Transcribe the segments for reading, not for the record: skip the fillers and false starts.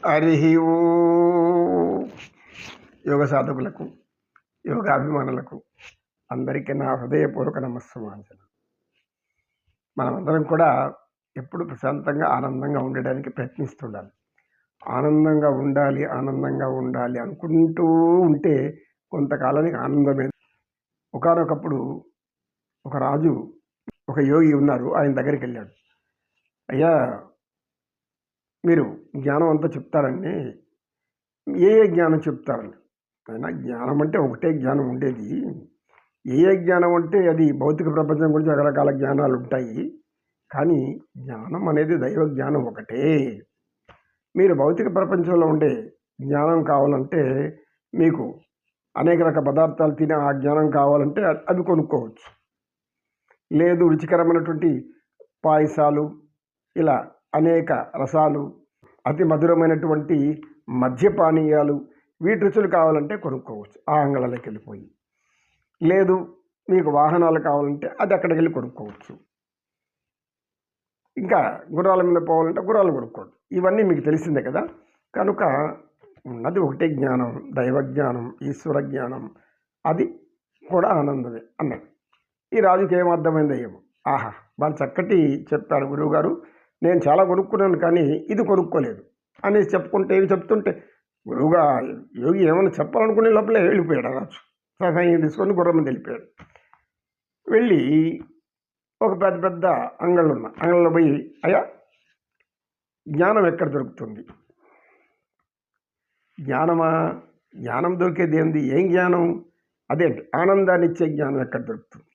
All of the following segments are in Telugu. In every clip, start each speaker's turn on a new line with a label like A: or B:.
A: హరి ఓ యోగ సాధకులకు యోగాభిమానులకు అందరికీ నా హృదయపూర్వక నమస్సమాంజలు. మనమందరం కూడా ఎప్పుడు ప్రశాంతంగా ఆనందంగా ఉండడానికి ప్రయత్నిస్తుండాలి. ఆనందంగా ఉండాలి అనుకుంటూ ఉంటే కొంతకాలానికి ఆనందమే. ఒకానొకప్పుడు ఒక రాజు, ఒక యోగి ఉన్నారు. ఆయన దగ్గరికి వెళ్ళాడు. అయ్యా, మీరు జ్ఞానం అంతా చెప్తారండి, ఏ జ్ఞానం చెప్తారండి? అయినా జ్ఞానం అంటే ఒకటే జ్ఞానం ఉండేది. ఏ జ్ఞానం అంటే అది భౌతిక ప్రపంచం గురించి రకరకాల జ్ఞానాలు ఉంటాయి. కానీ జ్ఞానం అనేది దైవ జ్ఞానం ఒకటే. మీరు భౌతిక ప్రపంచంలో ఉండే జ్ఞానం కావాలంటే మీకు అనేక రకాల పదార్థాలు తినే ఆ జ్ఞానం కావాలంటే అవి కొనుక్కోవచ్చు. లేదు, రుచికరమైనటువంటి పాయసాలు, ఇలా అనేక రసాలు, అతి మధురమైనటువంటి మద్యపానీయాలు, వీటి రుచులు కావాలంటే కొనుక్కోవచ్చు ఆ అంగళ్ళకి వెళ్ళిపోయి. లేదు, మీకు వాహనాలు కావాలంటే అది అక్కడికి వెళ్ళి కొనుక్కోవచ్చు. ఇంకా గుర్రాల మీద పోవాలంటే గుర్రాలు కొనుక్కోవచ్చు. ఇవన్నీ మీకు తెలిసిందే కదా. కనుక ఉన్నది ఒకటే జ్ఞానం, దైవ జ్ఞానం, ఈశ్వర జ్ఞానం. అది కూడా ఆనందమే అన్నాడు. ఈ రాజుకి ఏం అర్థమైందో ఏమో. ఆహా, వాళ్ళు చక్కటి చెప్పారు గురువుగారు, నేను చాలా కొనుక్కున్నాను కానీ ఇది కొనుక్కోలేదు అని చెప్తుంటే గురువుగా యోగి ఏమైనా చెప్పాలనుకునే లోపలే వెళ్ళిపోయాడు రాజు. సహాయం తీసుకొని గుర్రం మీద వెళ్ళిపోయాడు. వెళ్ళి ఒక పెద్ద పెద్ద అంగళ్ళలో పోయి, అయ్యా, జ్ఞానం ఎక్కడ దొరుకుతుంది? జ్ఞానం దొరికేది ఏంది? ఏం జ్ఞానం? అదేంటి, ఆనందాన్ని ఇచ్చే జ్ఞానం ఎక్కడ దొరుకుతుంది?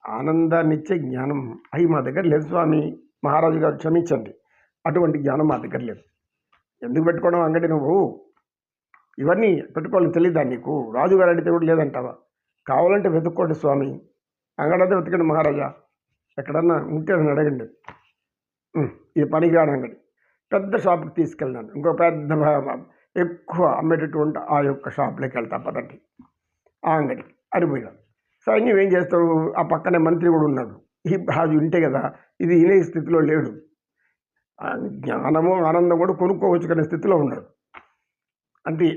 A: ఆనందాన్ని ఇచ్చే జ్ఞానం అవి మా దగ్గర లేదు స్వామి, మహారాజు గారు క్షమించండి, అటువంటి జ్ఞానం మా దగ్గర లేదు. ఎందుకు పెట్టుకోవడం అంగడి? నువ్వు ఇవన్నీ పెట్టుకోవాలని తెలియదా నీకు? రాజుగారు అడిగితే కూడా లేదంటావా? కావాలంటే వెతుక్కోండి స్వామి, అంగడంతా వెతకండి మహారాజా, ఎక్కడన్నా ఉంటే అని అడగండి. ఇది పనికిరాని అంగడి. పెద్ద షాప్కి తీసుకెళ్ళినాను, ఇంకో పెద్ద ఎక్కువ అమ్మేటటువంటి ఆ యొక్క షాప్లోకి వెళ్తా పదండి, ఆ అంగడి అనిపోయినాడు. సైన్యం ఏం చేస్తాడు? ఆ పక్కనే మంత్రి కూడా ఉన్నాడు. ఈ రాజు ఉంటే కదా, ఇది వినే స్థితిలో లేడు. జ్ఞానము ఆనందం కూడా కొనుక్కోవచ్చు కానీ స్థితిలో ఉన్నాడు. అంటే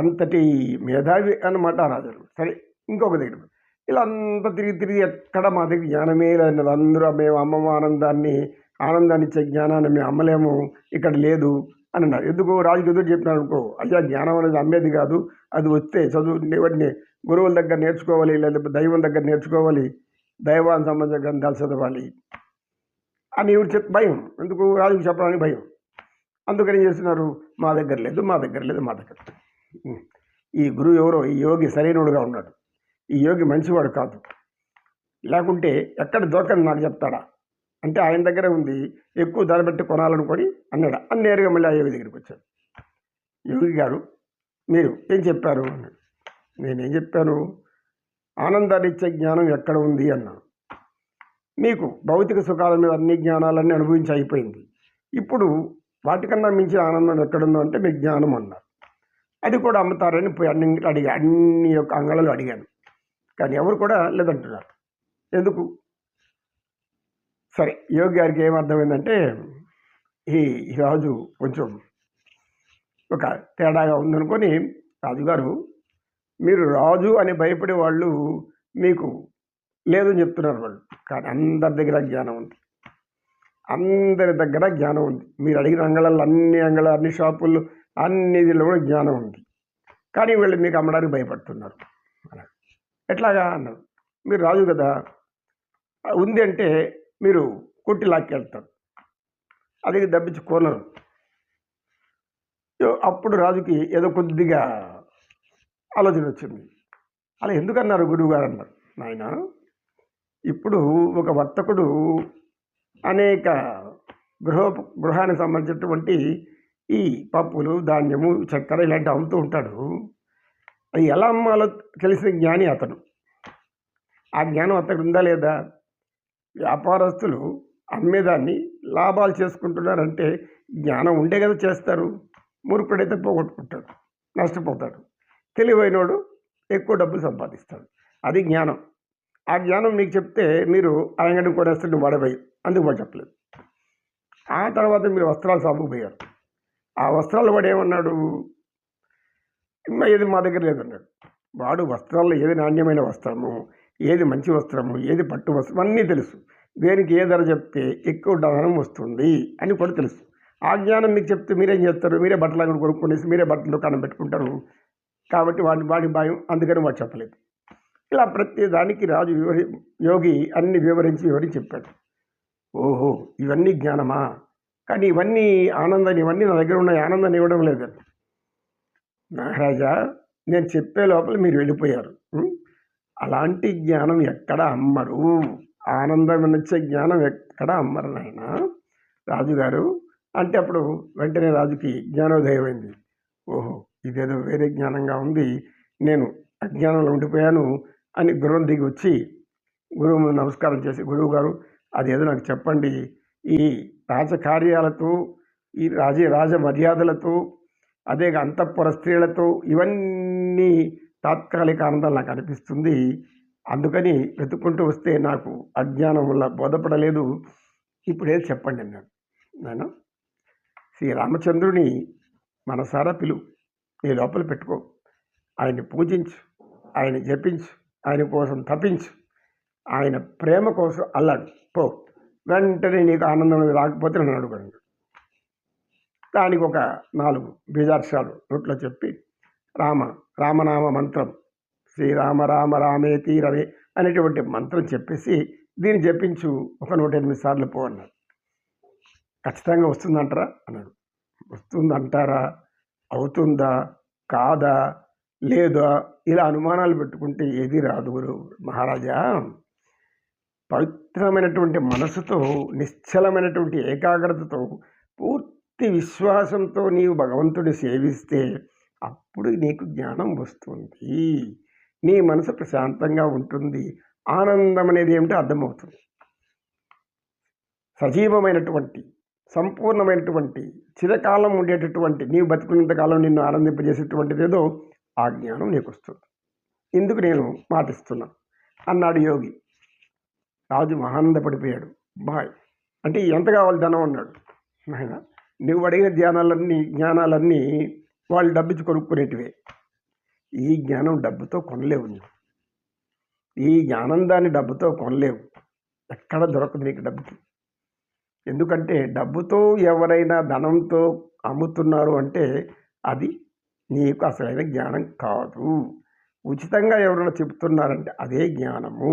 A: అంతటి మేధావి అన్నమాట రాజు. సరే, ఇంకొక దగ్గర ఇలా అంతా తిరిగి ఎక్కడ మా దగ్గర జ్ఞానమే లేదు, అందరూ మేము అమ్మము ఆనందాన్ని ఇచ్చే జ్ఞానాన్ని మేము అమ్మలేము, ఇక్కడ లేదు అని అన్నారు. ఎందుకు? రాజుకి ఎదురు చెప్పినాడు అనుకో, అయ్యా, జ్ఞానం అనేది అమ్మేది కాదు, అది వస్తే చదువు గురువుల దగ్గర నేర్చుకోవాలి, లేదా దైవం దగ్గర నేర్చుకోవాలి, దైవానికి సంబంధించిన గ్రంథాలు చదవాలి అని ఎవరు భయం. ఎందుకు? రాజుకి చెప్పడానికి భయం. అందుకని ఏం చేస్తున్నారు? మా దగ్గర లేదు. ఈ గురువు ఎవరో, ఈ యోగి సరైనడుగా ఉన్నాడు, ఈ యోగి మంచివాడు కాదు, లేకుంటే ఎక్కడ దొరకని నాకు చెప్తాడా అంటే ఆయన దగ్గర ఉంది, ఎక్కువ ధర పెట్టి కొనాలనుకొని అన్నాడు. అని నేరుగా మళ్ళీ ఆ యోగి దగ్గరికి వచ్చాడు. యోగి గారు, మీరు ఏం చెప్పారు అన్నాడు. నేనేం చెప్పాను? ఆనందాన్ని ఇచ్చే జ్ఞానం ఎక్కడ ఉంది అన్నాను. మీకు భౌతిక సుఖాల మీద అన్ని జ్ఞానాలన్నీ అనుభవించి అయిపోయింది, ఇప్పుడు వాటికన్నా మించి ఆనందం ఎక్కడుందో అంటే మీ జ్ఞానం అన్నారు. అది కూడా అమ్ముతారని పోయి అన్ని యొక్క అంగళాలు అడిగాను, కానీ ఎవరు కూడా లేదంటున్నారు. ఎందుకు? సరే, యోగి గారికి ఏమర్థమైందంటే ఈ రాజు కొంచెం ఒక తేడాగా ఉందనుకొని, రాజుగారు, మీరు రాజు అని భయపడే వాళ్ళు మీకు లేదని చెప్తున్నారు వాళ్ళు, కానీ అందరి దగ్గర జ్ఞానం ఉంది. మీరు అడిగిన అంగళాలు అన్ని షాపుల్లో అన్నిటిలో కూడా జ్ఞానం ఉంది, కానీ వీళ్ళు మీకు అమ్మడానికి భయపడుతున్నారు. ఎట్లాగా అన్నారు. మీరు రాజు కదా, ఉంది అంటే మీరు కొట్టి లాక్కెళ్తారు, అది దబ్బించి కొనరు. అప్పుడు రాజుకి ఏదో కొద్దిగా ఆలోచన వచ్చింది. అలా ఎందుకన్నారు గురువు గారు అన్నారు. నాయన, ఇప్పుడు ఒక వర్తకుడు అనేక గృహానికి సంబంధించినటువంటి ఈ పప్పులు, ధాన్యము, చక్కెర ఇలాంటివి అమ్ముతూ ఉంటాడు. అది ఎలా అమ్మాలో తెలిసిన జ్ఞాని అతను. ఆ జ్ఞానం అతనికి ఉందా లేదా? వ్యాపారస్తులు అమ్మేదాన్ని లాభాలు చేసుకుంటున్నారంటే జ్ఞానం ఉండే కదా చేస్తారు. మూర్ఖుడైతే పోగొట్టుకుంటాడు, నష్టపోతాడు. తెలివైనోడు ఎక్కువ డబ్బులు సంపాదిస్తాడు. అది జ్ఞానం. ఆ జ్ఞానం మీకు చెప్తే మీరు ఆ అంగడిని కొనేస్తే నువ్వు వాడబోయి, అందుకు వాళ్ళు చెప్పలేదు. ఆ తర్వాత మీరు వస్త్రాలు షాపుకు పోయారు. ఆ వస్త్రాలు వాడు ఏమన్నాడు, ఏది మా దగ్గర లేదన్నాడు. వాడు వస్త్రాల్లో ఏది నాణ్యమైన వస్త్రము, ఏది మంచి వస్త్రము, ఏది పట్టు వస్త్రం అన్నీ తెలుసు. దేనికి ఏ ధర చెప్తే ఎక్కువ ధనం వస్తుంది అని కూడా తెలుసు. ఆ జ్ఞానం మీకు చెప్తే మీరేం చేస్తారు, మీరే బట్టలు అక్కడ కొనుక్కునేసి మీరే బట్టలు దుకాణం పెట్టుకుంటారు. కాబట్టి వాడి భయం, అందుకని వాడు చెప్పలేదు. ఇలా ప్రతి దానికి రాజు యోగి అన్ని వివరించి చెప్పాడు. ఓహో, ఇవన్నీ జ్ఞానమా, కానీ ఇవన్నీ ఆనందాన్ని, ఇవన్నీ నా దగ్గర ఉన్న ఆనందాన్ని ఇవ్వడం లేదండి. మహారాజా, నేను చెప్పే లోపల మీరు వెళ్ళిపోయారు. అలాంటి జ్ఞానం ఎక్కడ అమ్మరు, ఆనందం ఇచ్చే జ్ఞానం ఎక్కడ అమ్మరు నాయన రాజుగారు అంటే. అప్పుడు వెంటనే రాజుకి జ్ఞానోదయం అయింది. ఓహో, ఇదేదో వేరే జ్ఞానంగా ఉంది, నేను అజ్ఞానంలో ఉండిపోయాను అని గురువుని దిగి వచ్చి గురువు ముందు నమస్కారం చేసి, గురువు గారు అదేదో నాకు చెప్పండి, ఈ రాజకార్యాలతో, ఈ రాజ మర్యాదలతో, అదే అంతఃపుర స్త్రీలతో ఇవన్నీ తాత్కాలిక ఆనందం నాకు అనిపిస్తుంది. అందుకని వెతుక్కుంటూ వస్తే నాకు అజ్ఞానం వల్ల బోధపడలేదు. ఇప్పుడేది చెప్పండి అన్నాడు. నేను శ్రీరామచంద్రుని మనసారా పిలువు, నీ లోపల పెట్టుకో, ఆయన్ని పూజించు, ఆయన జపించు, ఆయన కోసం తపించు, ఆయన ప్రేమ కోసం అల్లాడు పో. వెంటనే నీకు ఆనందం రాకపోతే నన్ను అడుగుతాడు. దానికి ఒక 4 బీజాక్షరాలు నోట్లో చెప్పి రామనామ మంత్రం, శ్రీరామ రామ రామేతి రవే అనేటువంటి మంత్రం చెప్పేసి దీన్ని జపించు, ఒక 108 సార్లు పో అన్నాడు. ఖచ్చితంగా వస్తుందంటారా అన్నాడు. వస్తుందంటారా, అవుతుందా, కాదా, లేదా, ఇలా అనుమానాలు పెట్టుకుంటే ఏది రాదు మహారాజా. పవిత్రమైనటువంటి మనసుతో, నిశ్చలమైనటువంటి ఏకాగ్రతతో, పూర్తి విశ్వాసంతో నీవు భగవంతుడి సేవిస్తే అప్పుడు నీకు జ్ఞానం వస్తుంది, నీ మనసు ప్రశాంతంగా ఉంటుంది, ఆనందం అనేది ఏమిటో అర్థమవుతుంది. సజీవమైనటువంటి, సంపూర్ణమైనటువంటి, చిరకాలం ఉండేటటువంటి, నీవు బతుకున్నంతకాలం నిన్ను ఆనందింపజేసేటువంటిది ఏదో ఆ జ్ఞానం నీకు వస్తుంది. ఇందుకు నేను మాటిస్తున్నా అన్నాడు యోగి. రాజు మహానందపడిపోయాడు. బాయ్ అంటే ఎంత కావాలి ధనం అన్నాడు. ఆయన నువ్వు అడిగిన జ్ఞానాలన్నీ వాళ్ళు డబ్బిచ్చి కొనుక్కునేటివే. ఈ జ్ఞానం డబ్బుతో కొనలేవు. నువ్వు ఈ ఆనందాన్ని డబ్బుతో కొనలేవు, ఎక్కడ దొరకదు నీకు డబ్బుకి. ఎందుకంటే డబ్బుతో ఎవరైనా ధనంతో అమ్ముతున్నారు అంటే అది నీకు అసలైన జ్ఞానం కాదు. ఉచితంగా ఎవరైనా చెప్తున్నారంటే అదే జ్ఞానము.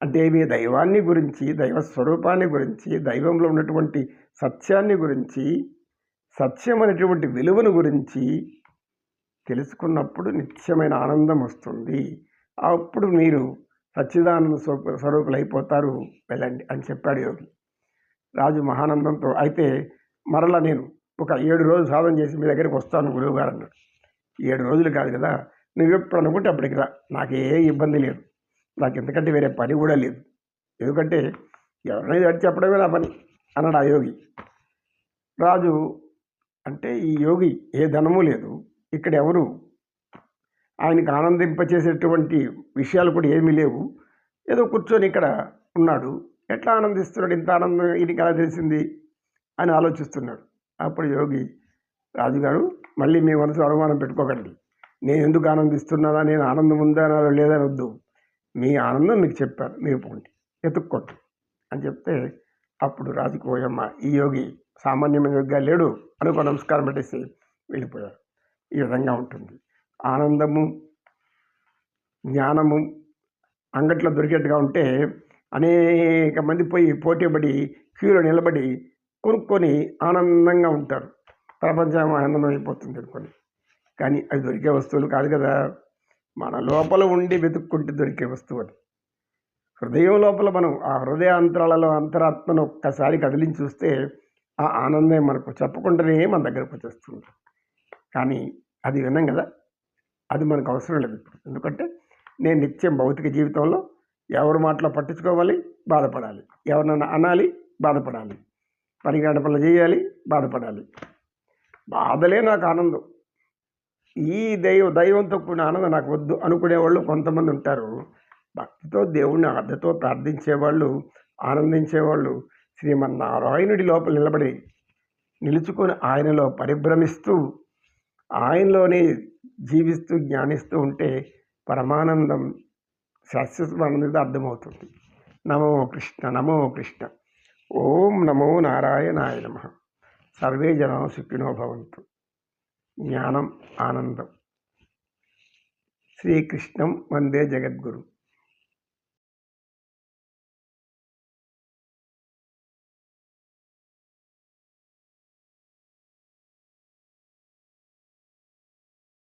A: అంటే మీ దైవాన్ని గురించి, దైవ స్వరూపాన్ని గురించి, దైవంలో ఉన్నటువంటి సత్యాన్ని గురించి, సత్యం అనేటువంటి విలువను గురించి తెలుసుకున్నప్పుడు నిత్యమైన ఆనందం వస్తుంది. అప్పుడు మీరు సచ్చిదానంద స్వరూపులు అయిపోతారు, వెళ్ళండి అని చెప్పాడు యోగి. రాజు మహానందంతో అయితే మరలా నేను ఒక 7 రోజులు సాధన చేసి మీ దగ్గరికి వస్తాను గురువు గారు అన్నాడు. 7 రోజులు కాదు కదా, నువ్వు ఎప్పుడు అనుకుంటే అప్పటికి రా, నాకే ఇబ్బంది లేదు, నాకు ఎంతకంటే వేరే పని కూడా లేదు. ఎందుకంటే ఎవరైనా చెప్పడమే నా పని అన్నాడు ఆ యోగి. రాజు అంటే ఈ యోగి ఏ ధనము లేదు, ఇక్కడ ఎవరు ఆయనకు ఆనందింపచేసేటువంటి విషయాలు కూడా ఏమీ లేవు, ఏదో కూర్చొని ఇక్కడ ఉన్నాడు, ఎట్లా ఆనందిస్తున్నాడు, ఇంత ఆనందం ఈయనకి ఎలా తెలిసింది అని ఆలోచిస్తున్నాడు. అప్పుడు యోగి, రాజుగారు మళ్ళీ మీ మనసు అనుమానం పెట్టుకోకండి, నేను ఎందుకు ఆనందిస్తున్నానా, నేను ఆనందం ఉందా లేదని వద్దు, మీ ఆనందం మీకు చెప్పాను, మీరు పోండి ఎత్తుక్కోండి అని చెప్తే అప్పుడు రాజుకు పోయమ్మ, ఈ యోగి సామాన్యమైన యోగిగా లేడు అనుకో, నమస్కారం పెట్టేసి వెళ్ళిపోయారు. ఈ విధంగా ఉంటుంది. ఆనందము, జ్ఞానము అంగట్లో దొరికేట్టుగా ఉంటే అనేక మంది పోయి పోటీపడి క్యూలో నిలబడి కొనుక్కొని ఆనందంగా ఉంటారు. ప్రపంచం ఆనందం అయిపోతుంది అనుకొని. కానీ అవి దొరికే వస్తువులు కాదు కదా, మన లోపల ఉండి వెతుక్కుంటే దొరికే వస్తువు అది. హృదయం లోపల మనం ఆ హృదయాంతరాలలో అంతరాత్మను ఒక్కసారి కదిలించి చూస్తే ఆ ఆనందం మనకు చెప్పకుండానే మన దగ్గరకు వచ్చేస్తుంది. కానీ అది విన్నాం కదా, అది మనకు అవసరం లేదు ఇప్పుడు. ఎందుకంటే నేను నిత్యం భౌతిక జీవితంలో ఎవరి మాటలో పట్టించుకోవాలి, బాధపడాలి, ఎవరినైనా అనాలి, బాధపడాలి, పని గంటపనులు చేయాలి, బాధపడాలి. బాధలే నాకు ఆనందం. ఈ దైవంతో కూడిన ఆనందం నాకు వద్దు అనుకునేవాళ్ళు కొంతమంది ఉంటారు. భక్తితో దేవుణ్ణి ఆర్ద్రతో ప్రార్థించేవాళ్ళు, ఆనందించేవాళ్ళు శ్రీమన్నారాయణుడి లోపల నిలబడి నిలుచుకొని ఆయనలో పరిభ్రమిస్తూ ఆయనలోనే జీవిస్తూ జ్ఞానిస్తూ ఉంటే పరమానందం శాశ్వతమానందం అర్థమవుతుంది. నమో కృష్ణ నమో కృష్ణ. ఓం నమో నారాయణాయ నమః. సర్వే జనా సుఖినో భవంతు. జ్ఞానం ఆనందం. శ్రీకృష్ణం వందే జగద్గురు.